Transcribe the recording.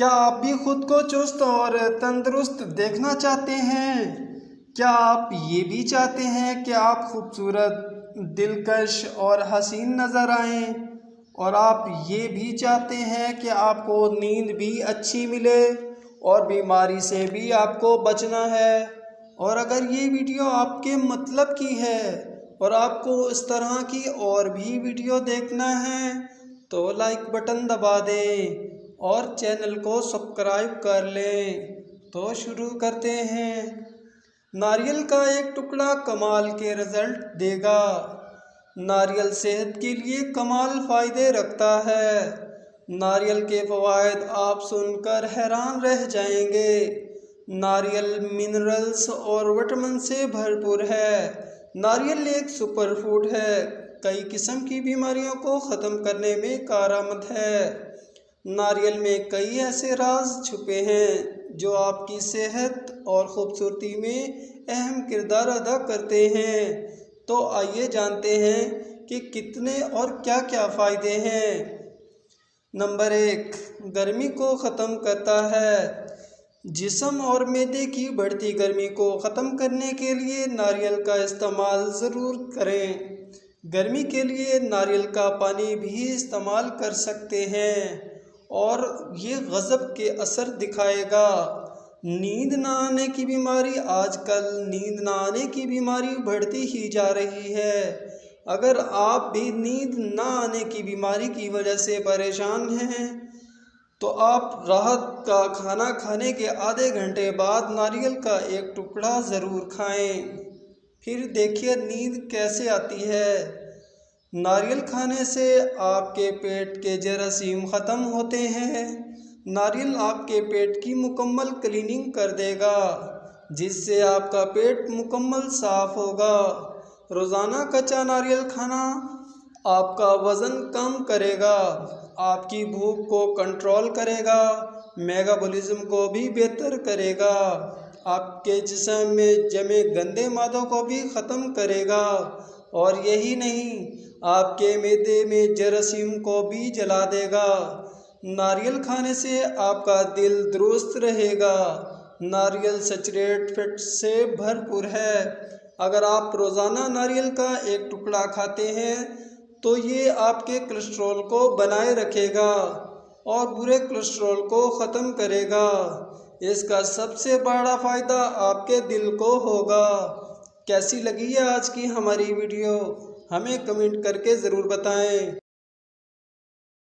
کیا آپ بھی خود کو چست اور تندرست دیکھنا چاہتے ہیں؟ کیا آپ یہ بھی چاہتے ہیں کہ آپ خوبصورت، دلکش اور حسین نظر آئیں؟ اور آپ یہ بھی چاہتے ہیں کہ آپ کو نیند بھی اچھی ملے اور بیماری سے بھی آپ کو بچنا ہے؟ اور اگر یہ ویڈیو آپ کے مطلب کی ہے اور آپ کو اس طرح کی اور بھی ویڈیو دیکھنا ہے تو لائک بٹن دبا دیں اور چینل کو سبسکرائب کر لیں۔ تو شروع کرتے ہیں۔ ناریل کا ایک ٹکڑا کمال کے رزلٹ دے گا۔ ناریل صحت کے لیے کمال فائدے رکھتا ہے۔ ناریل کے فوائد آپ سن کر حیران رہ جائیں گے۔ ناریل منرلز اور وٹامن سے بھرپور ہے۔ ناریل ایک سپر فوڈ ہے، کئی قسم کی بیماریوں کو ختم کرنے میں کارآمد ہے۔ ناریل میں کئی ایسے راز چھپے ہیں جو آپ کی صحت اور خوبصورتی میں اہم کردار ادا کرتے ہیں۔ تو آئیے جانتے ہیں کہ کتنے اور کیا کیا فائدے ہیں۔ نمبر 1، گرمی کو ختم کرتا ہے۔ جسم اور معدے کی بڑھتی گرمی کو ختم کرنے کے لیے ناریل کا استعمال ضرور کریں۔ گرمی کے لیے ناریل کا پانی بھی استعمال کر سکتے ہیں اور یہ غضب کے اثر دکھائے گا۔ نیند نہ آنے کی بیماری۔ آج کل نیند نہ آنے کی بیماری بڑھتی ہی جا رہی ہے۔ اگر آپ بھی نیند نہ آنے کی بیماری کی وجہ سے پریشان ہیں تو آپ راحت کا کھانا کھانے کے آدھے گھنٹے بعد ناریل کا ایک ٹکڑا ضرور کھائیں، پھر دیکھیے نیند کیسے آتی ہے۔ ناریل کھانے سے آپ کے پیٹ کے جراثیم ختم ہوتے ہیں۔ ناریل آپ کے پیٹ کی مکمل کلیننگ کر دے گا، جس سے آپ کا پیٹ مکمل صاف ہوگا۔ روزانہ کچا ناریل کھانا آپ کا وزن کم کرے گا، آپ کی بھوک کو کنٹرول کرے گا، میٹابولزم کو بھی بہتر کرے گا، آپ کے جسم میں جمے گندے مادوں کو بھی ختم کرے گا، اور یہی نہیں، آپ کے معدے میں جراثیم کو بھی جلا دے گا۔ ناریل کھانے سے آپ کا دل درست رہے گا۔ ناریل سیچوریٹڈ فیٹ سے بھرپور ہے۔ اگر آپ روزانہ ناریل کا ایک ٹکڑا کھاتے ہیں تو یہ آپ کے کولیسٹرول کو بنائے رکھے گا اور برے کولیسٹرول کو ختم کرے گا۔ اس کا سب سے بڑا فائدہ آپ کے دل کو ہوگا۔ کیسی لگی ہے آج کی ہماری ویڈیو؟ ہمیں کمنٹ کر کے ضرور بتائیں۔